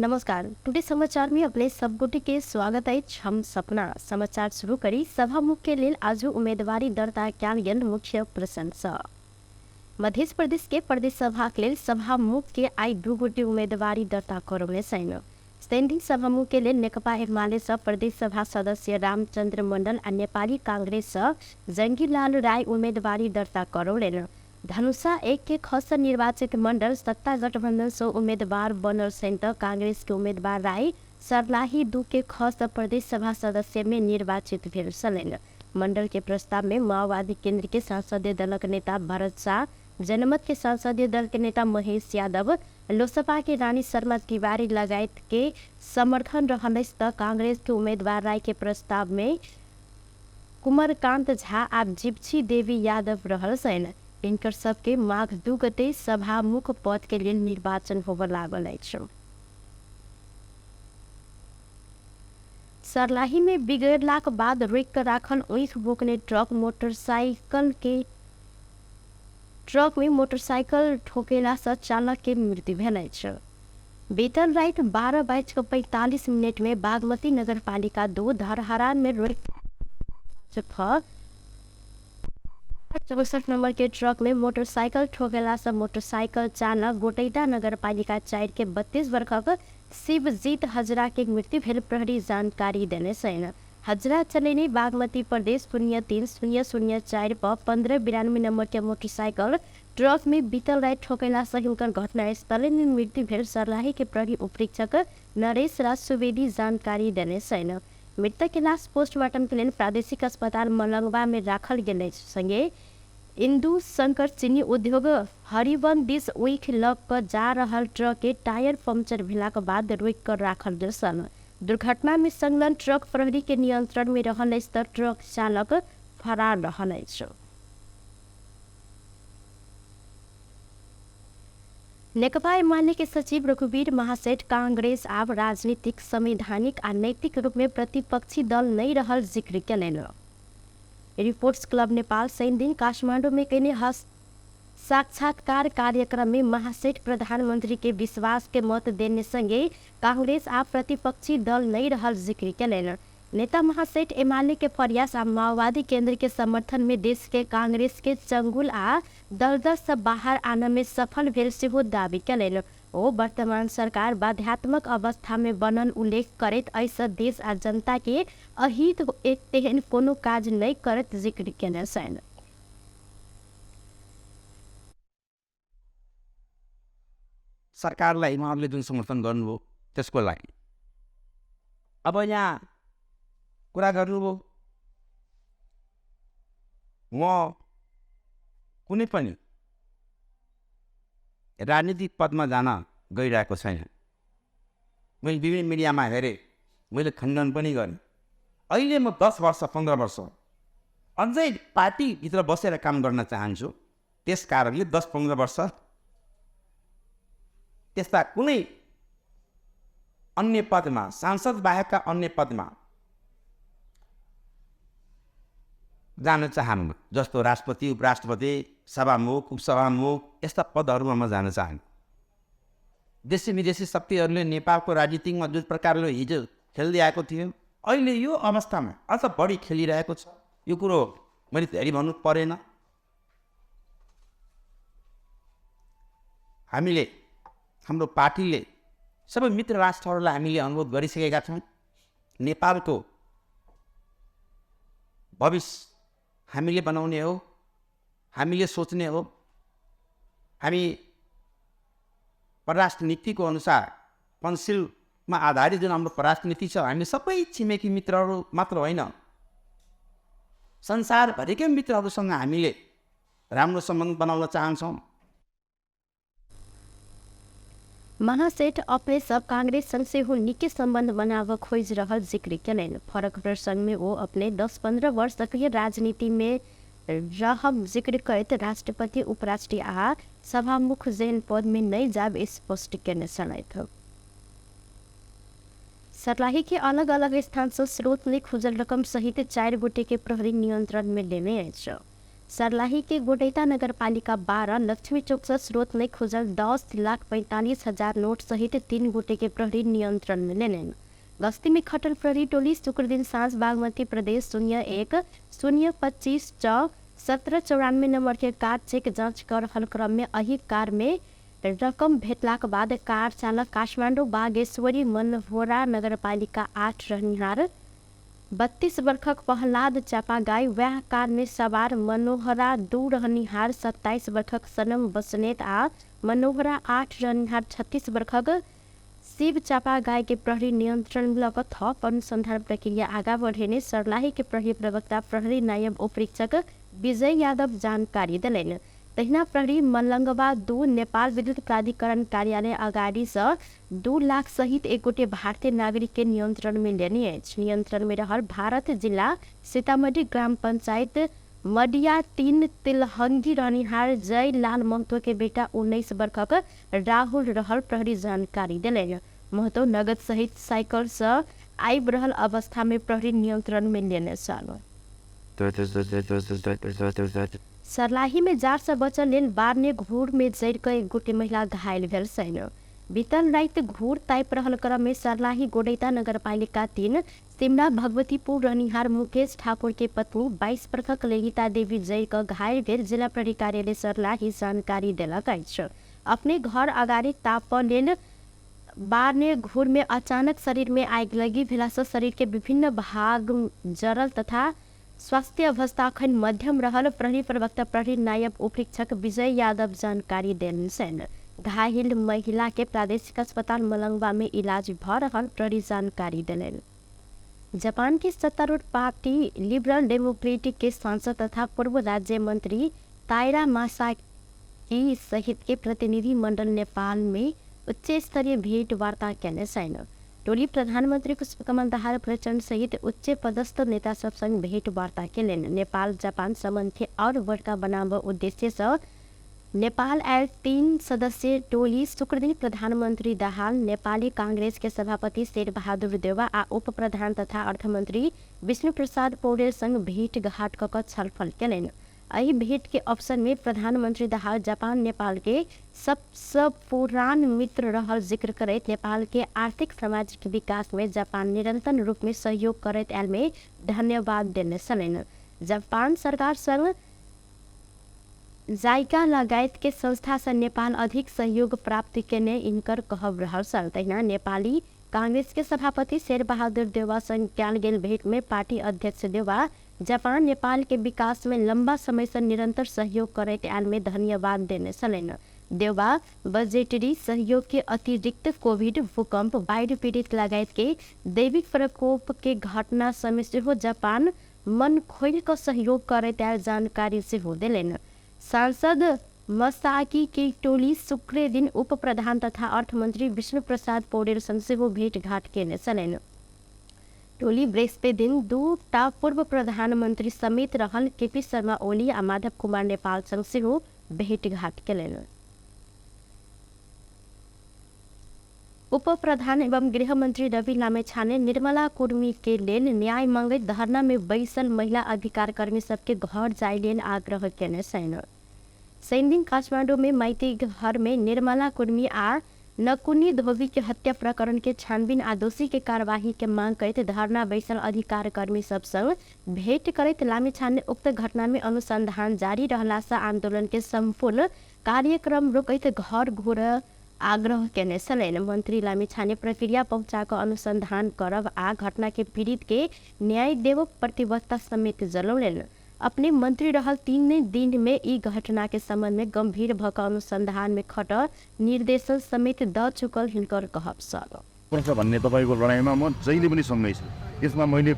नमस्कार। टुडे समाचार में अपने सब गोटे के स्वागत है। हम सपना समाचार शुरू करी। सभामुख के लिए आज उम्मीदवारी दर्ता कैल मुख्य प्रशंसा। मध्य प्रदेश के प्रदेश सभा के लिए सभामुख के आई 2 गोटे उम्मीदवारी दर्ता करौले छैन। स्टैंडिंग सभामुख के लिए नेकपा एमाले प्रदेश सभा सदस्य रामचंद्र मंडल और नेपाली कांग्रेस जंगीलाल राय उम्मीदवारी दर्ता करौलेन। धनुषा 1 के खस निर्वाचित मंडल सत्ता गठबंधन से उम्मीदवार बनल सेंटर कांग्रेस के उम्मीदवार राय सर्लाही 2 के खस प्रदेश सभा सदस्य में निर्वाचित भेल छलैन। मंडल के प्रस्ताव में माओवादी केंद्र के संसदीय दल के नेता भरत शाह, जनमत के संसदीय दल के नेता महेश यादव, लोसपा के रानी शर्मा तिवारी लगायत के समर्थन रहलैस त कांग्रेस के उम्मीदवार राय के प्रस्ताव में कुमारकांत झा आ जिप्सी देवी यादव रहल छैन। इनकर सबके माघ 2 गते सभामुख पद के लिए निर्वाचन होब लागल अछि। सर्लाही में बिगड़ला के बाद रोक कर राखल ऊँख बोकने ट्रक में मोटरसाइकिल ठोकेला से चालक के मृत्यु भेल अछि। बेतन रात 12:45 में बागमती नगरपालिका 2 धरहरा में रोक 64 नंबर के ट्रक में मोटरसाइकिल ठोकेला से मोटरसाइकिल चालक गोटेटा नगरपालिका 4 के 32 वर्षक शिवजीत हजरा के मृत्यु भेल प्रहरी जानकारी देने छैन। हजरा चलेने बागमती प्रदेश 03-004 पर 1592 नंबर के मोटरसाइकिल ट्रक में बीतल रात ठोकेला से हुनकर घटनास्थल में मृत्यु भेल सर्लाही के प्रहरी उपरीक्षक नरेश राज सुवेदी जानकारी देने छैन। मृतक के लाश पोस्टमार्टम के लिए प्रादेशिक अस्पताल मलंगवा में राखल गेल संगे इंदु शंकर चीनी उद्योग हरिवन दिस ऊँख लग कर जा रहल ट्रक के टायर पंक्चर भेला के बाद रोक कर राखल गेल सन। दुर्घटना में संलग्न ट्रक प्रहरी के नियंत्रण में रहल त ट्रक चालक फरार रहल अछि। नेकपा एमाले के सचिव रघुवीर महासेठ कांग्रेस आब राजनीतिक, संवैधानिक आ नैतिक रूप में प्रतिपक्षी दल नहीं रहल जिक्र केलनि। रिपोर्ट्स क्लब नेपाल शनि दिन काठमांडू में कने साक्षात्कार कार्यक्रम में महासेठ प्रधानमंत्री के विश्वास के मत देने संगे कांग्रेस आ प्रतिपक्षी दल नहीं रहल जिक्र केलनि। नेता महासेठ एमाले के प्रयास आ माओवादी केंद्र के समर्थन में देश के कांग्रेस के चंगुल आ दलदल से बाहर आने में सफल भेल सेहो दावी केलनि। ओ वर्तमान सरकार बाध्यात्मक अवस्था में बनल उल्लेख करैत ऐसा देश आ जनता के अहित तेहन कोनो काज नहीं करत जिक्र केने छैन। सरकारलाई उहाँहरूले जुन समर्थन गर्नुभयो त्यसको लागि अब यहाँ कुरा गर्नुभयो। म कुनै पनि राजनीतिक पदमा जान गइरहेको छैन। मैले विभिन्न मिडियामा हेरेँ, मैले खण्डन पनि गरेँ। अहिले म 10 वर्ष 15 वर्ष अझै पार्टीभित्र बसेर काम गर्न चाहन्छु। त्यस कारणले 10-15 वर्ष त्यस्ता कुनै अन्य पदमा, सांसद बाहेकका अन्य पदमा जान चाहन्न। जस्तो राष्ट्रपति, उपराष्ट्रपति, सभामुख, उपसभामुख यस्ता पदहरूमा म जान चाहन्छु। देशी विदेशी शक्तिहरूले नेपालको राजनीतिमा जुन प्रकारले हिजो खेल्दै आएको थियो, अहिले यो अवस्थामा अझ बढी खेलिरहेको छ। यो कुरो मैले धेरै भन्नु परेन। हामीले, हाम्रो पार्टीले सबै मित्र राष्ट्रहरूलाई हामीले अनुरोध गरिसकेका छौँ। नेपालको भविष्य हामीले बनाउने हो, हामीले सोच्ने हो। हामी परराष्ट्र नीतिको अनुसार पञ्चशीलमा आधारित जुन हाम्रो परराष्ट्र नीति छ, हामी सबै छिमेकी मित्रहरू मात्र होइन, संसारभरिकै मित्रहरूसँग हामीले राम्रो सम्बन्ध बनाउन चाहन्छौँ। महासेठ अपने सब कांग्रेस संघ से हो निके संबंध बनाव खोज रहल जिक्र केलनि। फरक प्रसंग में वो अपने 10-15 वर्ष तक ये राजनीति में रहब जिक्र करते राष्ट्रपति, उपराष्ट्रपति आ सभामुख जैन पद में नहीं जाब स्पष्ट केने छलथि। सर्लाही के अलग अलग स्थान से स्रोत ने खुजल रकम सहित 4 गोटे के प्रहरी नियंत्रण में लेने अछि। सर्लाही के गोडैता नगरपालिका 12 लक्ष्मी चौक से स्रोत में खुजल 10,45,000 नोट सहित 3 गुटे के प्रहरी नियंत्रण में लेने। गश्ती में खटल प्रहरी टोली शुक्र दिन सांझ बागमती प्रदेश 01-025 1794 नंबर के कार चेक जांच कर रहल क्रम में अही कार में रकम भेटलाक बाद कार चालक काठमाडौँ बागेश्वरी मनहोरा नगरपालिका 8 रहनिहार 32 वर्षक प्रहलाद चापागाई वह कार में सवार मनोहरा 2 रहनिहार 27 वर्षक सनम बसनेत आ मनोहरा 8 रहनिहार 36 वर्षक शिव चापागाई के प्रहरी नियंत्रण में लग थप अनुसंधान प्रक्रिया आगा बढ़ेने सर्लाही के प्रहरी प्रवक्ता प्रहरी नायब उपरीक्षक विजय यादव जानकारी दिलैन। तहिना प्रहरी मलंगवा 2 नेपाल विद्युत प्राधिकरण कार्यालय अगाडि से 2 लाख सहित एक गोटे भारतीय नागरिक के नियंत्रण में लेने अछि। नियंत्रण में रहल भारत जिला सीतामढ़ी ग्राम पंचायत मडिया 3 तिलहंगी रहनिहार जय लाल महतो के बेटा 19 वर्षक राहुल रहल प्रहरी जानकारी दिलैन। महतो नगद सहित साइकिल से आबि रहल अवस्था में प्रहरी नियंत्रण में लेने छल। सर्लाही में जार से बचल लेल बारने घूर में जड़ के एक गोटे महिला घायल भेल छनि। बीतल राति घूर तापि रहल क्रम में सर्लाही गोडैता नगरपालिका 3 सिमरा भगवतीपुर रहनिहार मुकेश ठाकुर के पत्नी 22 वर्षक ललिता देवी जड़ के घायल भेल जिला प्रहरी कार्यालय सर्लाही जानकारी देलक अछि। अपने घर अगाडि तापऽ लेल बारने घूर में अचानक शरीर में आगि लगी भेला से शरीर के विभिन्न भाग जरल तथा स्वास्थ्य अवस्था अखन मध्यम रहल प्रहरी प्रवक्ता प्रहरी नायब उपरीक्षक विजय यादव जानकारी देलनि। घायल महिला के प्रादेशिक अस्पताल मलंगवा में इलाज भ रहल प्रहरी जानकारी दिलैन। जापान की सत्तारूढ़ पार्टी लिबरल डेमोक्रेटिक के सांसद तथा पूर्व राज्य मंत्री ताइरा मासाकी सहित के प्रतिनिधि मंडल नेपाल में उच्च स्तरीय भेंट वार्ता केने छन्। टोली प्रधानमंत्री पुष्पकमल दाहाल प्रचंड सहित उच्च पदस्थ नेता सब संग भेंट वार्ता केलनि। नेपाल जापान संबंध के और बड़का बनाब उद्देश्य से नेपाल आयल 3 सदस्यीय टोली शुक्र दिन प्रधानमंत्री दाहाल, नेपाली कांग्रेस के सभापति शेर बहादुर देउवा आ उप प्रधान तथा अर्थमंत्री विष्णु प्रसाद पौडेल संग भेंट घाट क छलफल केलनि। एहि भेंट के अवसर में प्रधानमंत्री दाहाल जापान नेपाल के सबसे पुरान मित्र रहल जिक्र करैत नेपाल के आर्थिक सामाजिक विकास में जापान निरंतर रूप में सहयोग करैत आयल में धन्यवाद देने छलनि। जापान सरकार संग जायका लगायत के संस्था से नेपाल अधिक सहयोग प्राप्त केने इनकर कहब रहल छल। तहिना नेपाली कांग्रेस के सभापति शेर बहादुर देउवा संग कयल गेल भेंट में पार्टी अध्यक्ष देउवा जापान नेपाल के विकास में लंबा समय से निरंतर सहयोग करैत आयल में धन्यवाद देने छलनि। देउवा बजेटरी सहयोग के अतिरिक्त कोविड, भूकंप, बाढ़ पीड़ित लगायत के दैविक प्रकोप के घटना समय सेहो जापान मन खोल कर सहयोग करैत आयल जानकारी सेहो देलनि। सांसद मसाकी की टोली शुक्र दिन उप प्रधान तथा अर्थमंत्री विष्णु प्रसाद पौडेल संग सेहो भेंट घाट केने छलनि। टोली बृहस्पति दिन 2 पूर्व प्रधानमंत्री समेत रहल केपी शर्मा ओली आ माधव कुमार नेपाल संग सेहो भेंट घाट केलनि। उप प्रधान एवं गृह मंत्री रवि लामेछाने निर्मला कुर्मी के लेल न्याय मांगैत धरना में बैसल महिला अधिकार कर्मी सबके घर जाय लेल आग्रह केने छनि। शनि दिन काठमाडौँ में माइती घर में निर्मला कुर्मी आ नकुनी धोबी के हत्या प्रकरण के छानबीन आ दोषी के कार्यवाही के मांग करते धरना बैसल अधिकार कर्मी सब संग भेंट करते लामेछाने उक्त घटना में अनुसंधान जारी रहला से आंदोलन के संपूर्ण कार्यक्रम रोकते घर घोर आग्रह केने छलनि। मंत्री लामेछाने प्रक्रिया पहुंचाकर अनुसंधान करब आ घटना के पीड़ित के न्याय देव प्रतिबद्धता समेत जलौलनि। अपने मंत्री रहल 3 दिन में ई घटना के संबंध में गंभीर भक अनुसंधान में खट निर्देशन समेत द चुकल हिनकर कहब छ भन्ने तपाईको लडाईमा म जहिले पनि सँगै छु। यसमा मैले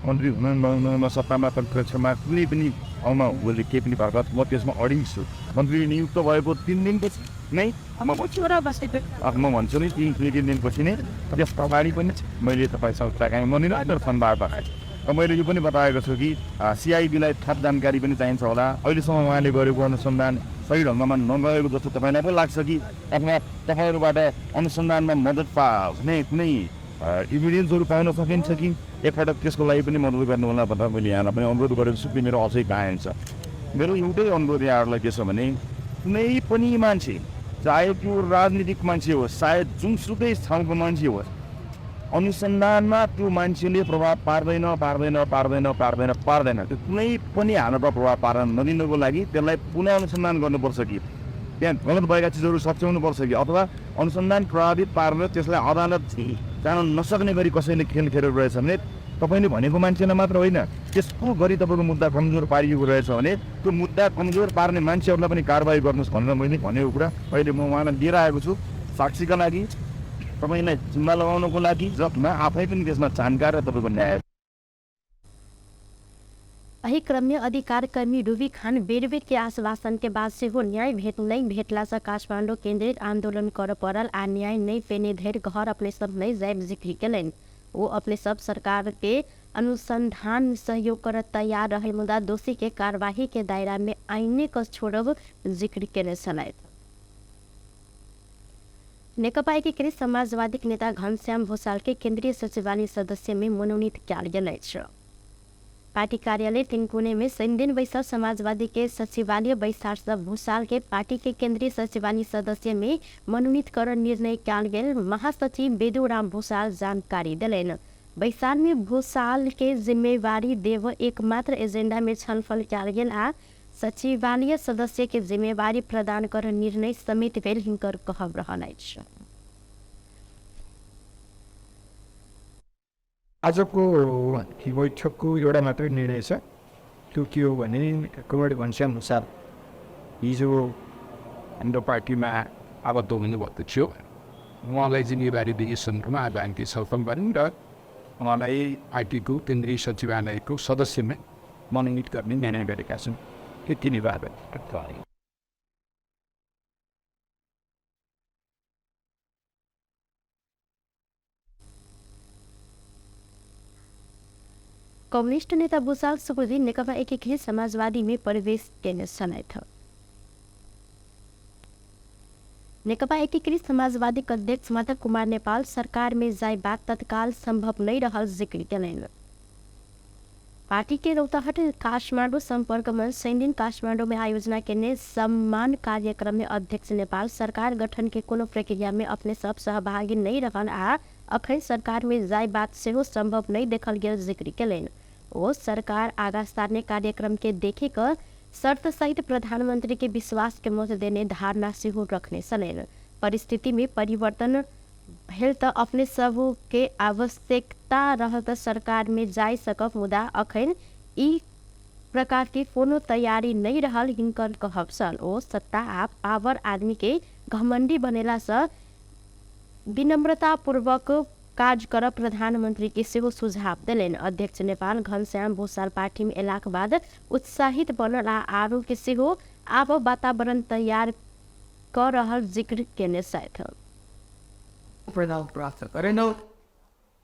मन्त्री हुन सत्तामा कक्षमा कुनै पनि ठाउँमा मैले के पनि भरगत म त्यसमा अडिन्छु। मन्त्री नियुक्त भएको 3 दिनपछि नै म भन्छु नि 3 दिनपछि नै त्यस अगाडि पनि मैले तपाईँसँग कुराकानी मनिरन्तर फोनबाट र मैले यो पनि बताएको छु कि सिआइबीलाई थप जानकारी पनि चाहिन्छ होला। अहिलेसम्म उहाँले गरेको अनुसन्धान सही ढङ्गमा नगएको जस्तो तपाईँलाई पनि लाग्छ कि अथवा तपाईँहरूबाट अनुसन्धानमा मद्दत हुने कुनै इभिडेन्सहरू पाउन सकिन्छ कि एकपटक त्यसको लागि पनि मद्दत गर्नु होला भनेर मैले यहाँलाई पनि अनुरोध गरेको छु कि मेरो अझै कायम छ। मेरो एउटै अनुरोध यहाँहरूलाई के छ भने कुनै पनि मान्छे चाहे त्यो राजनीतिक मान्छे होस् सायद जुनसुकै ठाउँको मान्छे होस् अनुसन्धानमा त्यो मान्छेले प्रभाव पार्दैन त्यो कुनै पनि हालतमा प्रभाव पार्न नदिनको लागि त्यसलाई पुनः अनुसन्धान गर्नुपर्छ कि त्यहाँ गलत भएका चिजहरू सच्याउनुपर्छ कि अथवा अनुसन्धान प्रभावित पारेर त्यसलाई अदालत जान नसक्ने गरी कसैले खेल खेलेको रहेछ भने तपाईँले भनेको मान्छेलाई मात्र होइन त्यसको गरी तपाईँको मुद्दा कमजोर पारिएको रहेछ भने त्यो मुद्दा कमजोर पार्ने मान्छेहरूलाई पनि कारबाही गर्नुहोस् भनेर मैले भनेको कुरा अहिले म उहाँलाई लिएर आएको छु साक्षीका लागि तपाईँलाई जिम्मा लगाउनको लागि जसमा आफै पनि त्यसमा जानकार र तपाईँको न्याय। वही क्रम में अधिकार कर्मी रूबी खान बेर के आश्वासन के बाद से वो न्याय भेट नहीं भेटला से काठमांडू केंद्रित आंदोलन कर पड़ल आ न्याय नहीं पेने धैर्य घर अपने सब नहीं जैब जिक्र कलन। वो अपने सब सरकार के अनुसंधान सहयोग कर तैयार रहे मुदा दोषी के कार्यवाही के दायरा में आईने कस छोड़ब जिक्र केने सलायत। नेकपा एकीकृत समाजवादी नेता घनश्याम भूषाल के केंद्रीय सचिवालय सदस्य में मनोनीत किया गेल छ। पार्टी कार्यालय तिनकुने में दिन बैसा समाजवादी के सचिवालय बैसार भूषाल के पार्टी के केंद्रीय सचिवालय सदस्य में मनोनीत कर निर्णय किया गेल महासचिव बेदुराम भूषाल जानकारी दिलेन। बैसार में भूषाल के जिम्मेवारी देव एकमात्र एजेंडा में छलफल किया गेल आ सचिवालय सदस्य के जिम्मेवारी प्रदान कर निर्णय समिति भेल हिंकर कहब रहल छ। आजको बैठकको एउटा मात्रै निर्णय छ त्यो के हो भने कमरेड घनश्याम भूषाल हिजो हाम्रो पार्टीमा आबद्ध हुनुभएको थियो उहाँलाई जिम्मेवारी दिए सन्दर्भमा आज हामीले छलफल गऱ्यौँ र उहाँलाई पार्टीको केन्द्रीय सचिवालयको सदस्यमा मनोनित गर्ने निर्णय गरेका छन्। त्यति नै भयो। कम्युनिस्ट नेता भूषाल सुपुर्दी नेकपा एकीकृत समाजवादी में प्रवेश केने समय था। नेकपा एकीकृत समाजवादी अध्यक्ष माधव कुमार नेपाल सरकार में जाए बात तत्काल संभव नहीं रहल जिक्र केलन। पार्टी के रौतहट काठमांडू संपर्क मंच दिन काठमांडू में आयोजना के सम्मान कार्यक्रम में अध्यक्ष नेपाल सरकार गठन के कोनो प्रक्रिया में अपने सब सहभागी नहीं रहल आ अखन सरकार में जाए बात से संभव नहीं देखल गेल जिक्र केलन। वो सरकार आगा सारने कार्यक्रम के देखे कर शर्त सहित प्रधानमंत्री के विश्वास के मत देने धारणा से रखने सलेन। परिस्थिति में परिवर्तन भेल त अपने सब के आवश्यकता रहत सरकार में जाय सकब मुदा अखन ई प्रकार की कोनो तैयारी नहीं रहल हिंकर कहब सल। ओ सत्ता आ पावर आदमी के घमंडी बनेला से विनम्रता पूर्वक कार्य कर प्रधानमंत्री के सेहो सुझाव दिलेन। अध्यक्ष नेपाल घनश्याम भूषाल पार्टी में एलाक बाद उत्साहित बनल आ आरो के सेहो आब वातावरण तैयार कर रहल जिक्र केने साथ परिणाम प्राप्त करेनौँ।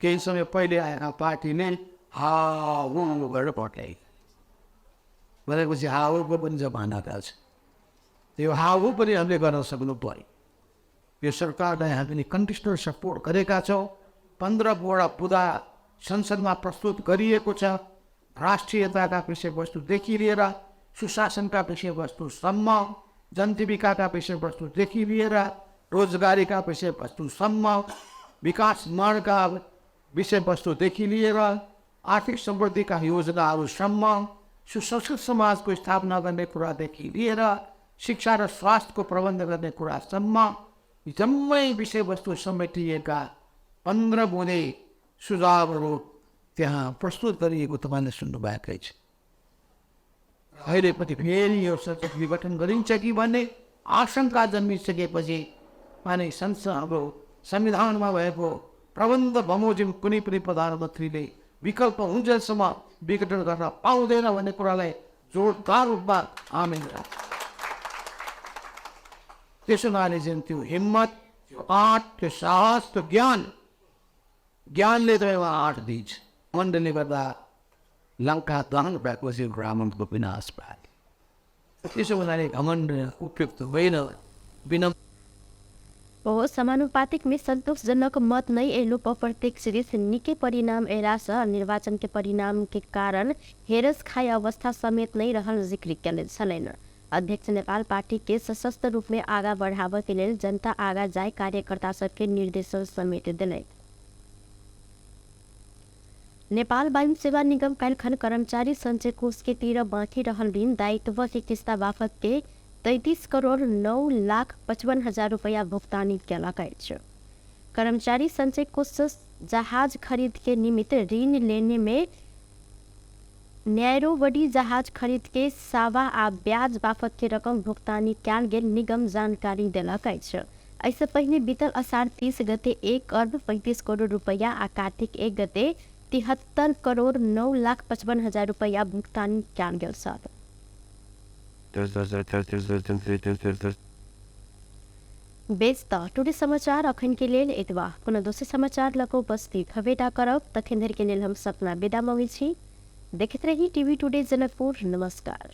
केही समय पहिले आएर पार्टीले हाउ गरेर पठाए भनेपछि हाउको पनि जमाना छ। त्यो हाउ पनि हामीले गर्न सक्नु पर्यो। यो सरकारलाई हामीले कन्डिसनल सपोर्ट गरेका छौँ। 15 वटा मुद्दा संसदमा प्रस्तुत गरिएको छ। राष्ट्रियताका विषयवस्तुदेखि लिएर सुशासनका विषयवस्तुसम्म, जनजीविकाका विषयवस्तुदेखि लिएर रोजगारीका विषयवस्तुसम्म, विकास निर्माणका विषयवस्तुदेखि लिएर आर्थिक समृद्धिका योजनाहरूसम्म, सुसंस्कृत समाजको स्थापना गर्ने कुरादेखि लिएर शिक्षा र स्वास्थ्यको प्रबन्ध गर्ने कुरासम्म जम्मै विषयवस्तु समेटिएका 15 बुँदे सुझावहरू त्यहाँ प्रस्तुत गरिएको तपाईँले सुन्नुभएकै छ। अहिले पनि फेरि यो संसद विघटन गरिन्छ कि भन्ने आशंका जन्मिसकेपछि माने हाम्रो संविधानमा भएको प्रबन्ध बमोजिम कुनै पनि प्रधानमन्त्रीले विकल्प हुन्जेलसम्म विघटन गर्न पाउँदैन भन्ने कुरालाई जोरदार रूपमा हामी त्यसो हुनाले चाहिँ त्यो हिम्मत, त्यो आँट, त्यो साहस, त्यो ज्ञानले त आँट दिन्छ। मण्डलले गर्दा लङ्का दहन भएपछि ब्राह्मणको विनाश भयो। त्यसो हुनाले घमण्ड उपयुक्त होइन। ओ समानुपातिक में संतोषजनक मत नहीं एलो अप्रत्यक्ष रीत निके परिणाम एला से निर्वाचन के परिणाम के कारण हेरस खाए अवस्था समेत नहीं रहल जिक्र कैले छलैन। अध्यक्ष नेपाल पार्टी के सशक्त रूप में आगा बढ़ावे के लेल जनता आगा जाए कार्यकर्ता सबके निर्देशन समेत दिले। नेपाल वायु सेवा निगम कालखन कर्मचारी संचय कोष के तिर बाँकी रहल ऋण दायित्व के किस्ता बाफत के 33,09,55,000 रुपया भुगतानी कैलक अछि। कर्मचारी संचय कोष से जहाज खरीद के निमित्त ऋण लेने में न्यायरोवडी जहाज खरीद के सावा आ ब्याज बाफत के रकम भुगतानी कैल गेल निगम जानकारी देलक अछि। ऐसे पहले बीतल असार 30 गते 1,35 करोड़ रुपया आ कार्तिक 1 गते 73,09,55,000 रुपया भुगतानी कैल गेल छल। बेस त टुडे समाचार अखन के लेल एतबा। पुनः दोसर समाचार लको उपस्थित हवेटा करब तखन धरि के लेल हम सपना विदा मंगै छी। देखते रही टीवी टुडे जनकपुर। नमस्कार।